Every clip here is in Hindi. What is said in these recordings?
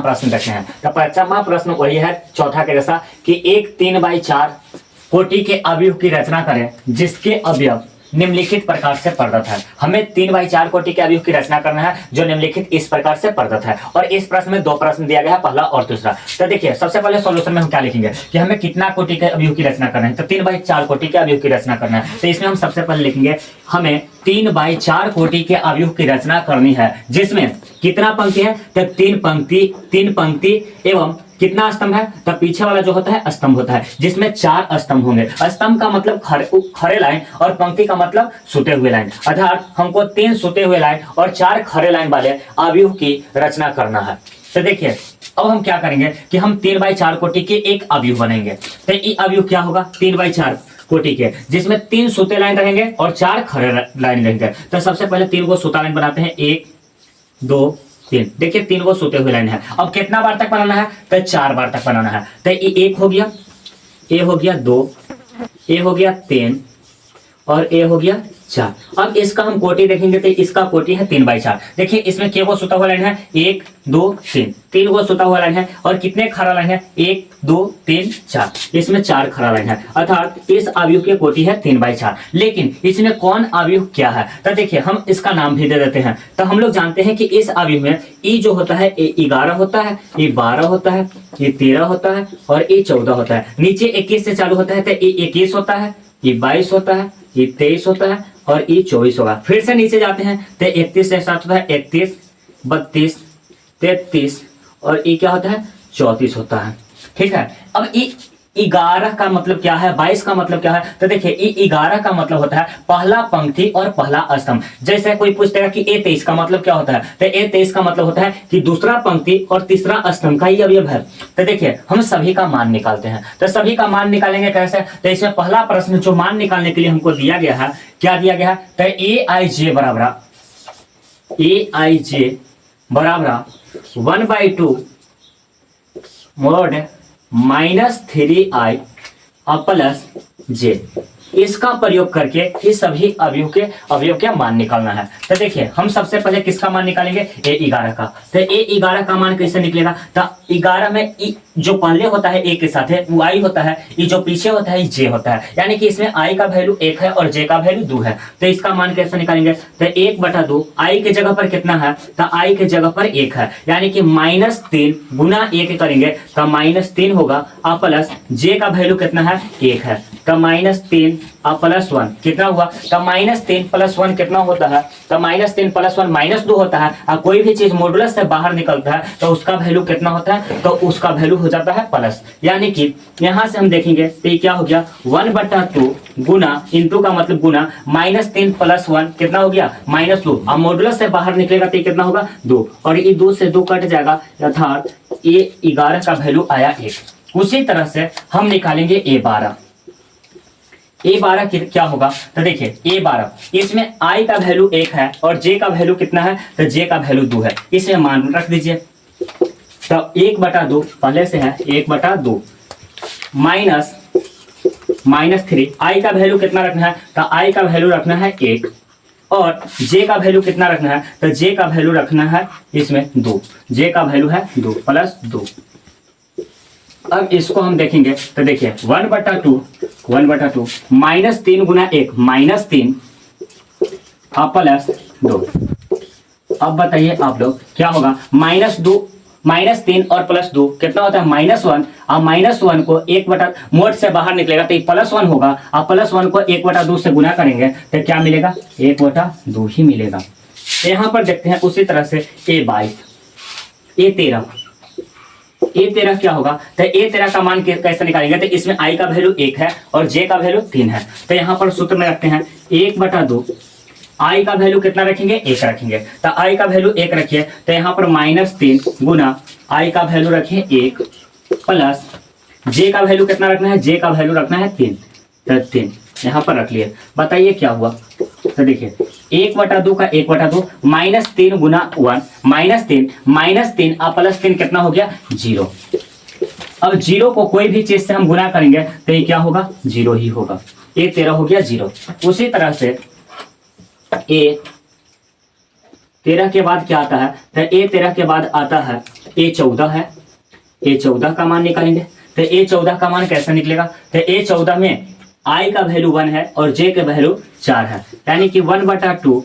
प्रश्न देखते हैं। तो 55वां प्रश्न वही है चौथा के जैसा कि एक 3/4 कोटि के अवयव की रचना करें जिसके अवयव निम्नलिखित प्रकार से प्रदत्त है। हमें 3/4 कोटि के अवयव की रचना करना है जो निम्नलिखित इस प्रकार से प्रदत्त है। और इस प्रश्न में 2 प्रश्न दिया गया है, पहला और दूसरा। तो देखिए सबसे पहले सॉल्यूशन में हम क्या लिखेंगे कि हमें कितना कोटि के अवयव की रचना करना है। तो 3/4 कोटि के अवयव की रचना करना है। तो इसमें हम सबसे पहले लिखेंगे हमें 3/4 कोटि के अवयव की रचना करनी है जिसमें कितना पंक्ति है। तो 3 पंक्ति एवं कितना स्तंभ है। तो पीछे वाला जो होता है स्तंभ होता है जिसमें 4 स्तंभ होंगे। स्तंभ का मतलब खड़े लाइन और पंक्ति का मतलब सुते हुए लाइन, अर्थात हमको 3 सुते हुए लाइन और 4 खड़े लाइन वाले अवयव की रचना करना है। तो देखिए अब हम क्या करेंगे कि हम 3/4 कोटि के एक अवयव बनेंगे। तो ये अवयव क्या होगा 3/4 कोटि के जिसमें 3 सुते लाइन रहेंगे और 4 खड़े लाइन रहेंगे। तो सबसे पहले 3 को सुता लाइन बनाते हैं, 1 2 3। देखिए 3 को सोते हुए लाइन है। अब कितना बार तक बनाना है। तो 4 बार तक बनाना है। तो ये 1 हो गया, ए हो गया 2, ए हो गया 3 और ए हो गया 4। अब इसका हम कोटि देखेंगे तो इसका कोटि है 3/4। देखिए इसमें क्या सुता हुआ लाइन है 1 2 3, 3 को सुता हुआ लाइन है और कितने खड़ा लाइन है 1 2 3 4। इसमें 4 खड़ा लाइन है अर्थात इस अवयव की कोटि है 3/4। लेकिन इसमें कौन अवयव क्या है। तो देखिए हम इसका नाम भी दे देते हैं। तो हम लोग जानते हैं कि इस अवयव में ई जो होता है ये 11 होता है, ये 12 होता है, ये 13 होता है और ये 14 होता है। नीचे 21 से चालू होता है तो ये 21 होता है, ये 22 होता है, ये 23 होता है और ये 24 होगा। फिर से नीचे जाते हैं तो 31 से स्टार्ट होता है, 31 32 33 और ये क्या होता है 34 होता है। ठीक है। अब ये 11 का मतलब क्या है, 22 का मतलब क्या है। तो देखिए ये 11 का मतलब होता है पहला पंक्ति और पहला स्तंभ। जैसे कोई पूछता है कि A23 का मतलब क्या होता है। तो A23 का मतलब होता है कि दूसरा पंक्ति और तीसरा स्तंभ का ही अवयव है। तो देखिए हम सभी का मान निकालते हैं। तो सभी का मान निकालेंगे कैसे। तो इसमें पहला प्रश्न जो मान निकालने के लिए हमको दिया गया है, क्या दिया गया है। तो Aij बराबर 1/2 mod -3i प्लस j। इसका प्रयोग करके इस सभी अवयव के मान निकालना है। तो देखिए हम सबसे पहले किसका मान निकालेंगे A11 का। तो A11 का मान कैसे निकलेगा। तो 11 में I जो पहले होता है A के साथ है वो I होता है, I जो पीछे होता है J होता है। यानी कि इसमें I का वैल्यू 1 है और J का वैल्यू 2 है। तो इसका मान कैसे निकालेंगे। तो 1/2 I के जगह पर कितना है। तो I के जगह पर 1 है, यानी कि -3 गुना 1 करेंगे तो -3 होगा और प्लस J का वैल्यू कितना है 1 है। तो -3 और +1 कितना हुआ। तो -3 + 1 कितना होता है। तो -3 + 1 -2 होता है। और कोई भी चीज मॉडुलस से बाहर निकलता है तो उसका वैल्यू कितना होता है। तो उसका वैल्यू हो जाता है प्लस। यानी कि यहां से हम देखेंगे तो ये क्या हो गया 1/2 गुना इंटू का मतलब गुना -3 + 1 कितना हो गया -2। और मॉडुलस से बाहर निकलेगा तो कितना होगा 2 और ये 2 से 2 कट जाएगा अर्थात ये 11 का वैल्यू आया 1। उसी तरह से हम निकालेंगे A12 क्या होगा। तो देखिए A12 इसमें I का वैल्यू 1 है और J का वैल्यू कितना है। तो J का वैल्यू 2 है। इसमें मान रख दीजिए। तो 1/2 पहले से है 1/2 -3 I का वैल्यू कितना रखना है। तो I का वैल्यू रखना है 1 और J का वैल्यू कितना रखना है। तो J का वैल्यू रखना है इसमें 2। J का वैल्यू है 2 + 2। अब इसको हम देखेंगे तो देखिए 1/2 -3 गुना 1 -3 +2। अब बताइए आप लोग क्या होगा। -3 और +2 कितना होता है -1 और -1 को 1 मोड से बाहर निकलेगा तो +1 होगा और +1 को 1/2 से गुना करेंगे तो क्या मिलेगा 1/2 ही मिलेगा। तो यहाँ पर देखते हैं उसी तरह से A13 क्या होगा। तो A13 का मान कैसे निकालेंगे। तो इसमें I का वैल्यू 1 है और J का वैल्यू 3 है। तो यहाँ पर सूत्र में रखते हैं 1/2 I का वैल्यू कितना रखेंगे 1 रखेंगे। तो I का वैल्यू 1 रखिए तो यहाँ पर -3 गुना I का वैल्यू रखिए 1 प्लस J का वैल्यू कितना रखना है। J का वैल्यू रखना है 3। तो 3 यहाँ पर रख लिए। बताइए क्या हुआ। तो देखिए 1/2 का 1/2 -3 गुना 1 -3 और +3 कितना हो गया 0। अब 0 को कोई भी चीज से हम गुना करेंगे तो ये क्या होगा 0 ही होगा। A13 हो गया 0। उसी तरह से A13 के बाद क्या आता है। तो A13 के बाद आता है A14 है, A14 का मान निकालेंगे। तो A14 का मान कैसे निकलेगा? तो A14 में I का वैल्यू 1 है और J का वैल्यू 4 है, यानी कि 1/2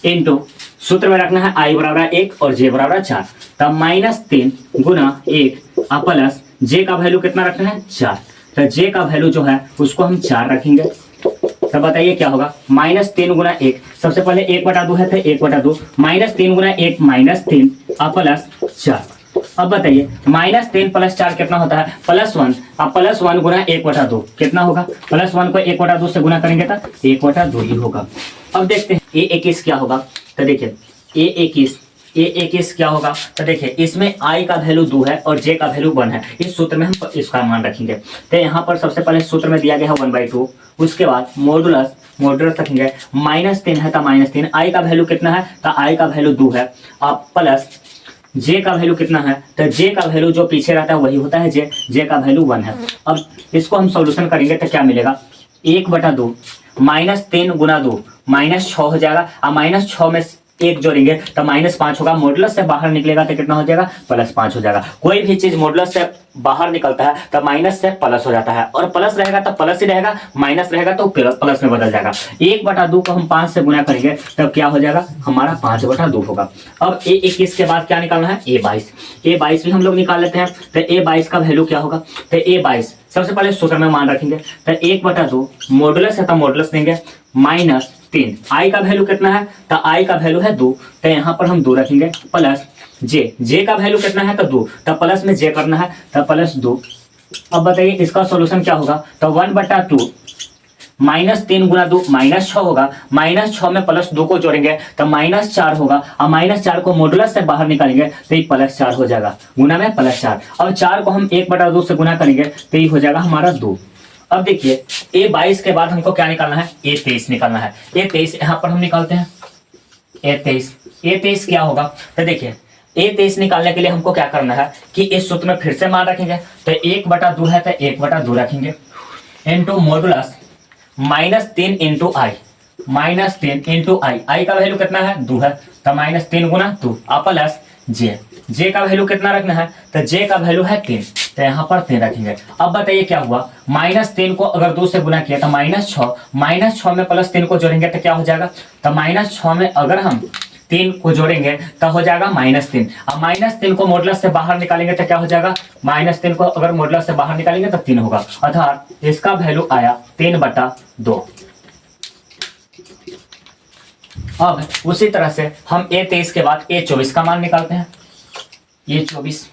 इंटू सूत्र में रखना है I बराबर 1 और J बराबर 4, तब -3 गुना 1 प्लस J का वैल्यू कितना रखना है 4। तो J का वैल्यू जो है उसको हम 4 रखेंगे। तो बताइए क्या होगा? -3 गुना 1, सबसे पहले 1/2 है तो 1/2, -3 गुना 1 -3 प्लस 4। अब बताइए -3 प्लस 4 कितना होता है? +1। अब +1 गुना 1/2 कितना होगा? +1 को 1/2 से गुना करेंगे तो 1/2 ही होगा। अब देखते हैं A21 क्या होगा। तो देखिए A21 क्या होगा? तो देखिए इसमें I का वैल्यू 2 है और J का वैल्यू 1 है। इस सूत्र में हम इसका मान रखेंगे। तो यहाँ पर सबसे पहले सूत्र में दिया गया है 1/2, उसके बाद मॉडुलस रखेंगे, -3 है तो -3, I का वैल्यू कितना है? तो I का वैल्यू 2 है, अब प्लस J का वैल्यू कितना है? तो J का वैल्यू जो पीछे रहता है वही होता है J का वैल्यू 1 है। अब इसको हम सॉल्यूशन करेंगे तो क्या मिलेगा? 1/2 -3 गुना 2 -6 हो जाएगा, अब -6 में 1 जोड़ेंगे तो -5 होगा, मॉडुलस से बाहर निकलेगा तो कितना हो जाएगा? +5 हो जाएगा। कोई भी चीज मॉडुलस से बाहर निकलता है तो माइनस से प्लस हो जाता है, और प्लस रहेगा तो प्लस ही रहेगा, माइनस रहेगा तो प्लस में बदल जाएगा। 1/2 को हम 5 से गुना करेंगे तब क्या हो जाएगा? हमारा 5/2 होगा। अब A21 के बाद क्या निकालना है? A22 भी हम लोग निकाल लेते हैं। तो A22 का वैल्यू क्या होगा? तो A22 सबसे पहले सूत्र में मान रखेंगे, तो 1/2 मॉडुलस है तो मॉडुलस देंगे, -3 I का वैल्यू कितना है? तो I का वैल्यू है 2, तो यहाँ पर हम 2 रखेंगे, प्लस J का वैल्यू कितना है? तो 2, तो प्लस में J करना है तो +2। अब बताइए इसका सॉल्यूशन क्या होगा? तो 1/2 -3 गुना 2 -6 होगा, -6 में +2 को जोड़ेंगे तो -4 होगा, अब -4 को मॉडुलस से बाहर निकालेंगे तो ये +4 हो जाएगा, गुना में +4। अब 4 को हम 1/2 से गुना करेंगे तो ये हो जाएगा हमारा 2। अब देखिए A22 के बाद हमको क्या निकालना है? A23 निकालना है। A23 यहाँ पर हम निकालते हैं। A23 क्या होगा? तो देखिए A23 निकालने के लिए हमको क्या करना है कि इस सूत्र में फिर से मान रखेंगे, तो 1/2 है तो 1/2 रखेंगे, into modulus -3 into I, -3 into I का वैल्यू कितना है? 2 है, तो -3 गुना 2 प्लस J का वैल्यू कितना रखना है? तो J का वैल्यू है 3, तो यहाँ पर 3 रखेंगे। अब बताइए क्या हुआ? -3 को अगर 2 से गुना किया तो -6 में +3 को जोड़ेंगे तो क्या हो जाएगा? तो -6 में अगर हम 3 को जोड़ेंगे तो हो जाएगा -3। अब -3 को मॉडुलस से बाहर निकालेंगे तो क्या हो जाएगा? -3 को अगर मॉडुलस से बाहर निकालेंगे तो 3 होगा, अर्थात इसका वैल्यू आया 3/2। अब उसी तरह से हम A23 के बाद A24 का मान निकालते हैं। A24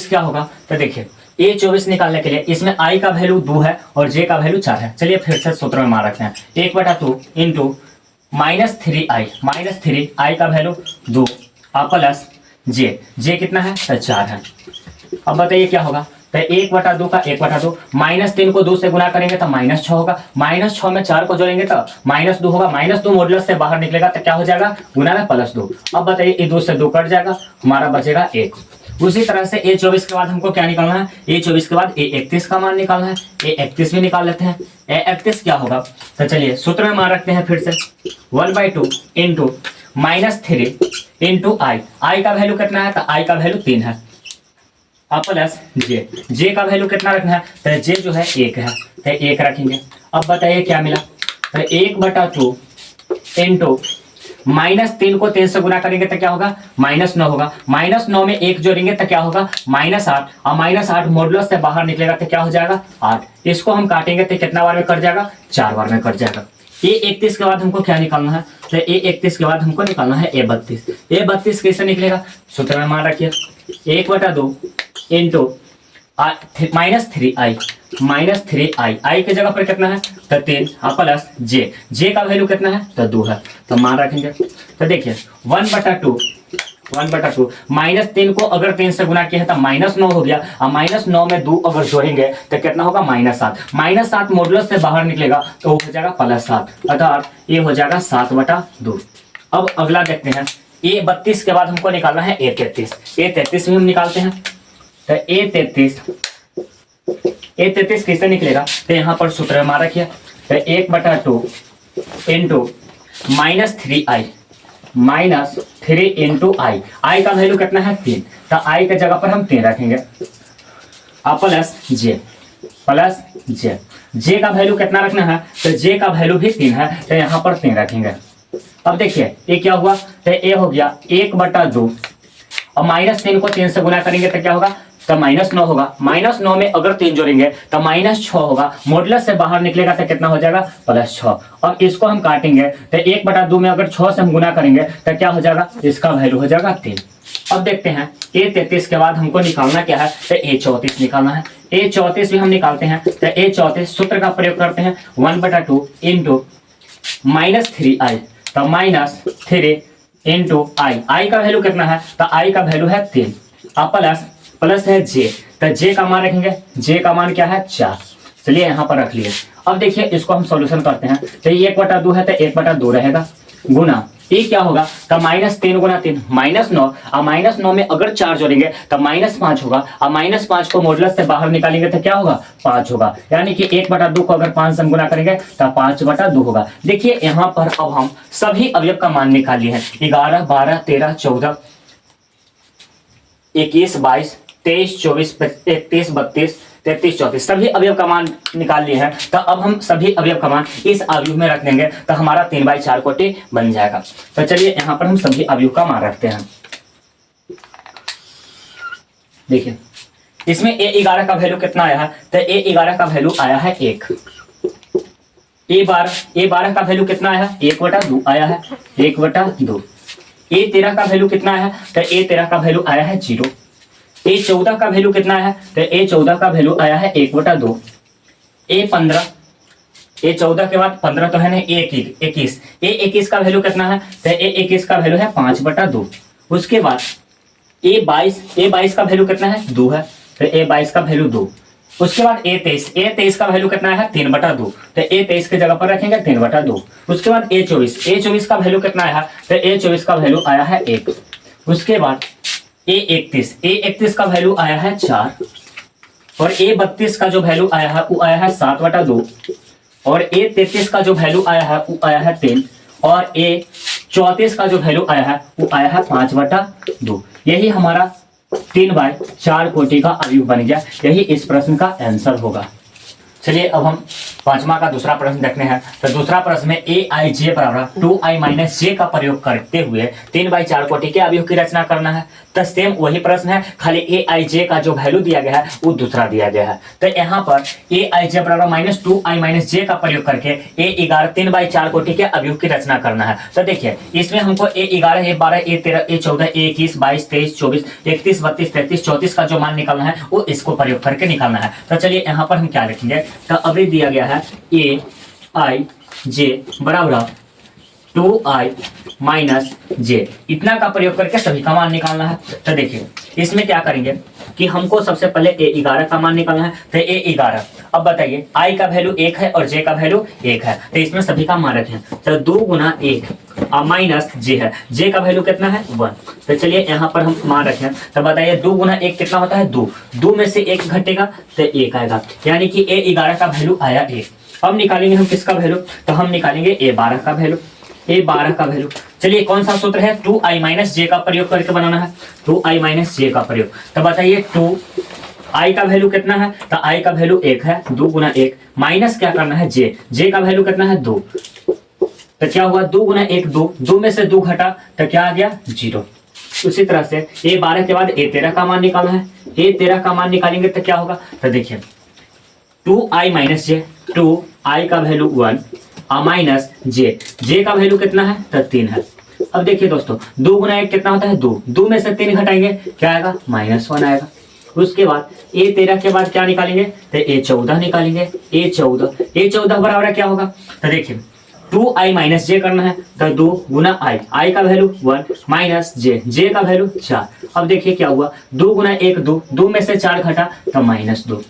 क्या होगा? तो देखिए A24 निकालने के लिए इसमें I का वैल्यू 2 है और J का वैल्यू 4 है। चलिए फिर से सूत्र में मान रखते हैं, 1/2 इंटू -3I का वैल्यू 2 प्लस J कितना है? तो 4 है। अब बताइए क्या होगा? तो 1/2 का 1/2, -3 को 2 से गुना करेंगे तो -6 होगा, -6 में 4 को जोड़ेंगे तो -2 होगा, -2 मॉडुलस से बाहर निकलेगा तो क्या हो जाएगा? गुना में +2। अब बताइए ये 2 से 2 कट जाएगा, हमारा बचेगा 1। उसी तरह से A24 के बाद हमको क्या निकालना है? A24 के बाद A31 का मान निकालना है। A31 भी निकाल लेते हैं। A31 क्या होगा? तो चलिए सूत्र में मान रखते हैं फिर से, 1/2 इंटू -3 इंटू I का वैल्यू कितना है? तो I का वैल्यू 3 है, प्लस J का वैल्यू कितना रखना है? तो J जो है 1 है, तो 1 रखेंगे। अब बताइए क्या मिला? तो 1/2 इंटू -3 को 3 से गुना करेंगे तो क्या होगा? -9 होगा, -9 में 1 जोड़ेंगे तो क्या होगा? -8, और -8 मॉडुलस से बाहर निकलेगा तो क्या हो जाएगा? 8। इसको हम काटेंगे तो कितना बार में कट जाएगा? 4 बार में कट जाएगा। A31 के बाद हमको क्या निकालना है? तो A31 के बाद हमको निकालना है A32। A32 कैसे निकलेगा? सूत्र में मान रखिए, 1/2 इंटू -3I I के जगह पर कितना है? तो 3 प्लस J का वैल्यू कितना है? तो 2 है, तो मान रखेंगे। तो देखिए 1/2 -3 को अगर 3 से गुना किया है तो -9 हो गया, और -9 में 2 अगर जोड़ेंगे तो कितना होगा? -7। -7 मॉडुलस से बाहर निकलेगा तो हो जाएगा +7, अर्थात ये हो जाएगा 7/2। अब अगला देखते हैं, A32 के बाद हमको निकालना है A33 भी हम निकालते हैं। तो A33 कैसे निकलेगा? तो यहाँ पर सूत्र में रखिए, तो 1/2 इंटू -3I माइनस 3 इंटू आई। आई का वैल्यू कितना है 3, तो आई के जगह पर हम 3 रखेंगे। अब प्लस जे जे का वैल्यू कितना रखना है, तो जे का वैल्यू भी 3 है, तो यहाँ पर 3 रखेंगे। अब देखिए ये क्या हुआ, तो ये हो गया 1/2 और -3 को 3 से गुना करेंगे तो क्या होगा, तो -9 होगा। -9 में अगर 3 जोड़ेंगे तो -6 होगा। मॉडुलस से बाहर निकलेगा तो कितना हो जाएगा, +6। अब इसको हम काटेंगे तो 1/2 में अगर 6 से हम गुना करेंगे तो क्या हो जाएगा, इसका वैल्यू हो जाएगा 3। अब देखते हैं A33 के बाद हमको निकालना क्या है, तो A34 निकालना है। A34 भी हम निकालते हैं, तो A34 सूत्र का प्रयोग करते हैं 1/2 इंटू -3i, तो -3 इंटू आई। आई का वैल्यू कितना है, तो आई का वैल्यू है 3। अब प्लस है जे, तो जे का मान रखेंगे, जे का मान क्या है 4। चलिए यहाँ पर रख लिए। अब देखिए इसको हम सॉल्यूशन करते हैं, तो ये 1/2 है तो 1/2 रहेगा, गुना ये क्या होगा, तो -3 गुना 3 -9, और -9 में अगर 4 जोड़ेंगे तो -5 होगा, और -5 को मॉडुलस से बाहर निकालेंगे तो क्या होगा, 5 होगा। यानी कि 1/2 को अगर 5 से गुना करेंगे तो 5/2 होगा। देखिए यहाँ पर अब हम सभी अवयव का मान निकाल लिए हैं, 11, 12, 13, 14, 21, 22, 23, 24, 31, 32, 33, 34 सभी अवयव का मान निकाल लिए हैं। तो अब हम सभी अवयव का मान इस अवयव में रख देंगे तो हमारा 3/4 कोटि बन जाएगा। तो चलिए यहाँ पर हम सभी अवयव का मान रखते हैं। देखिए इसमें A11 का वैल्यू कितना आया है, तो A11 का वैल्यू आया है 1। A12 का वैल्यू कितना आया है, 1/2 आया है, 1/2। A13 का वैल्यू कितना आया है, तो A13 का वैल्यू आया है 0। A14 का वैल्यू कितना है, तो A14 का वैल्यू आया है 1/2। A14 के बाद 15 तो है ना, A21 का वैल्यू कितना है, तो A21 का वैल्यू है 5/2। उसके बाद A22 का वैल्यू कितना है, 2 है, तो A22 का वैल्यू 2। उसके बाद A23 का वैल्यू कितना है, 3/2, तो A23 की जगह पर रखेंगे 3/2। उसके बाद A24 का वैल्यू कितना आया, तो A24 का वैल्यू आया है 1। उसके बाद A31 का वैल्यू आया है 4, और A32 का जो वैल्यू आया है वो आया है 7/2, और A33 का जो वैल्यू आया है वो आया है 3, और A34 का जो वैल्यू आया है वो आया है 5/2। यही हमारा 3/4 कोटि का अवयव बन गया। यही इस प्रश्न का आंसर होगा। चलिए अब हम पांचवा का दूसरा प्रश्न देखते हैं। तो दूसरा प्रश्न में Aij बराबर 2i - j का प्रयोग करते हुए 3/4 कोटि के अवयव की रचना करना है। तो सेम वही प्रश्न है, खाली Aij का जो वैल्यू दिया गया है वो दूसरा दिया गया है। तो यहाँ पर Aij बराबर -2i - j का प्रयोग करके A11 3/4 कोटि के अवयव की रचना करना है। तो देखिए इसमें हमको A11, A12, A13, A14, A21, 22, 23, 24, 31, 32, 33, 34 का जो मान निकालना है वो इसको प्रयोग करके निकालना है। तो चलिए यहाँ पर हम क्या लिखेंगे, तो अभी दिया गया है Aij बराबर 2i - j, इतना का प्रयोग करके सभी का मान निकालना है। तो देखिए इसमें क्या करेंगे कि हमको सबसे पहले A11 का मान निकालना है। तो A11, अब बताइए i का वैल्यू 1 है और j का वैल्यू 1 है, तो इसमें सभी का मान रखें। तो 2 × 1 माइनस j है, j का वैल्यू कितना है 1। तो चलिए यहाँ पर हम मान रखें। तो बताइए 2 × 1 कितना होता है 2, 2 में से 1 घटेगा तो 1 आएगा, यानी कि A11 का वैल्यू आया 1। अब निकालेंगे हम किसका वैल्यू, तो हम निकालेंगे A12 का वैल्यू। A12 का वैल्यू, चलिए कौन सा सूत्र है, 2i - j का प्रयोग करके बनाना है, 2i - j का प्रयोग। तो बताइए 2i का वैल्यू कितना है, तो i का वैल्यू 1 है, 2 × 1 माइनस क्या करना है j का वैल्यू कितना है 2। तो क्या हुआ 2 × 1 2, 2 में से 2 घटा तो क्या आ गया 0। उसी तरह से A12 के बाद A13 का मान निकालना है। A13 का मान निकालेंगे तो क्या होगा, तो देखिए 2i - j, 2i का वैल्यू 1 माइनस j का वैल्यू कितना है, तो 3 है। अब देखिए दोस्तों 2 × 1 कितना होता है 2, 2 में से 3 घटाएंगे क्या आएगा -1 आएगा। उसके बाद A13 के बाद क्या निकालेंगे, तो A14 निकालेंगे। A14 बराबर क्या होगा, तो देखिए 2i - j करना है, तो 2 × i का वैल्यू 1 माइनस j का वैल्यू 4। अब देखिए क्या हुआ 2 × 1 2, 2 में से 4 घटा तो -2।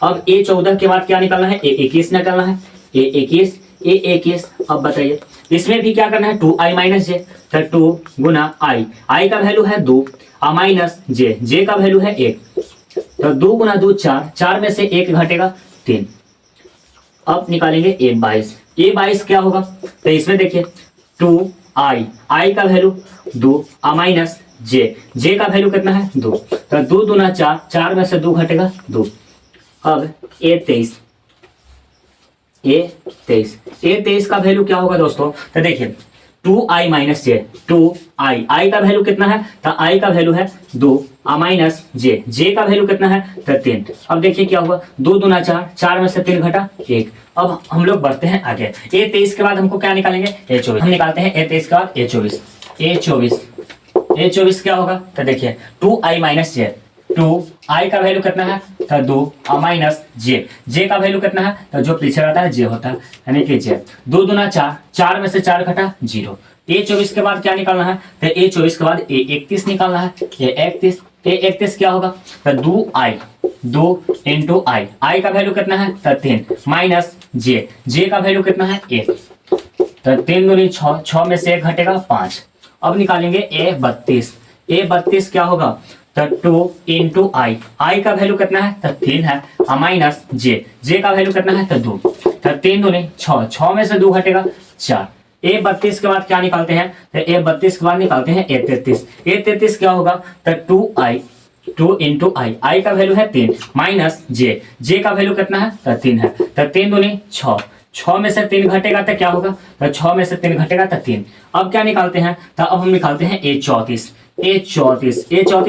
अब A14 के बाद क्या निकालना है, A21 निकालना है। A21, अब बताइए इसमें भी क्या करना है 2i - j, तो 2 × i का वैल्यू है 2 माइनस j का वैल्यू है 1, तो 2 × 2 4, 4 में से 1 घटेगा 3। अब निकालेंगे A22 क्या होगा, तो इसमें देखिए आई का वैल्यू 2 माइनस जे का वैल्यू कितना है 2, तो 2 दूना 4, 4 में से 2 घटेगा 2। अब ए23 का वैल्यू क्या होगा दोस्तों, तो देखिए 2i माइनस जे, 2i का वैल्यू कितना है, तो i का वैल्यू है 2 माइनस जे का वैल्यू कितना है, तो 3। अब देखिए क्या हुआ, 2 दूना 4, 4 में से 3 घटा 1। अब हम लोग बढ़ते हैं आगे, ए23 के बाद हमको क्या निकालेंगे, ए24 हम निकालते हैं। ए23 के बाद ए24 क्या होगा, तो देखिए 2i माइनस जे, 2i का वैल्यू कितना है, तो 2 माइनस जे का वैल्यू कितना है, तो जो पीछे रहता है जे होता है, यानी कि जे। 2 दूना 4, 4 में से 4 घटा 0। ए24 के बाद क्या निकालना है, तो ए24 के बाद ए31 निकालना है। ए31 क्या होगा, तो 2 इंटू आई का वैल्यू कितना है, तो 3 माइनस जे का वैल्यू कितना है 1, तो 3 दूनी 6, 6 में से 1 घटेगा 5। अब निकालेंगे ए32 क्या होगा, तो 2 इंटू आई का वैल्यू कितना है, तो 3 है, माइनस जे का वैल्यू कितना है, तो 2, तो 3 दूनी 6, 6 में से 2 घटेगा 4। ए32 के बाद क्या निकालते हैं, तो ए32 के बाद निकालते हैं ए33 क्या होगा, तो 2 इंटू आई का वैल्यू है 3 माइनस जे का वैल्यू कितना है, तो 3 है, तो 3 दूनी 6, 6 में से 3 घटेगा तो क्या होगा, तो 6 में से 3 घटेगा तो 3। अब क्या निकालते हैं, तो अब हम निकालते हैं ए34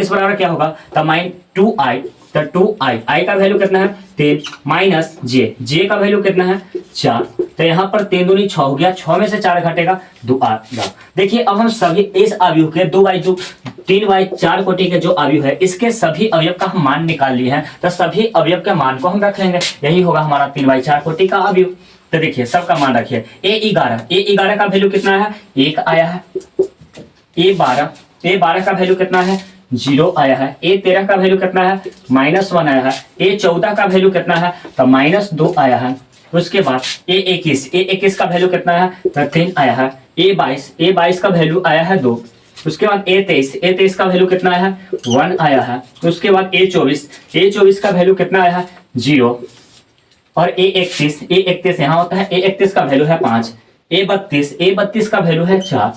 बराबर क्या होगा, तो माइन 2i, तो 2i का वैल्यू कितना है 3 माइनस जे का वैल्यू कितना है 4, तो यहाँ पर 3 दूनी 6 हो गया, 6 में से 4 घटेगा 2 आएगा। देखिए अब हम सभी इस अवयव के 3/4 कोटि के जो अवयव है, इसके सभी अवयव का हम मान निकाल लिए हैं, तो सभी अवयव के मान को हम रख लेंगे, यही होगा हमारा 3/4 कोटि का अवयव। तो देखिए सबका मान रखिए, ए11 का वैल्यू कितना है 1 आया है, ए12 का वैल्यू कितना है 0 आया है, ए13 का वैल्यू कितना है -1 आया है, ए14 का वैल्यू कितना है, तो -2 आया है। उसके बाद ए21 का वैल्यू कितना है, तो 3 आया है, ए22 का वैल्यू आया है 2। उसके बाद ए23 का वैल्यू कितना है 1 आया है। उसके बाद ए24 का वैल्यू कितना आया है 0। और ए31 यहाँ होता है, ए31 का वैल्यू है 5, ए32 का वैल्यू है 4,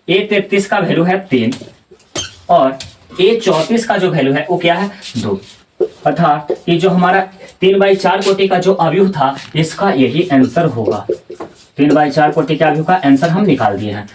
ए33 का वैल्यू है 3 और ए34 का जो वैल्यू है वो क्या है 2। अर्थात ये जो हमारा 3/4 कोटि का जो अवयव था, इसका यही आंसर होगा। 3/4 कोटि के अवयव का आंसर हम निकाल दिए हैं।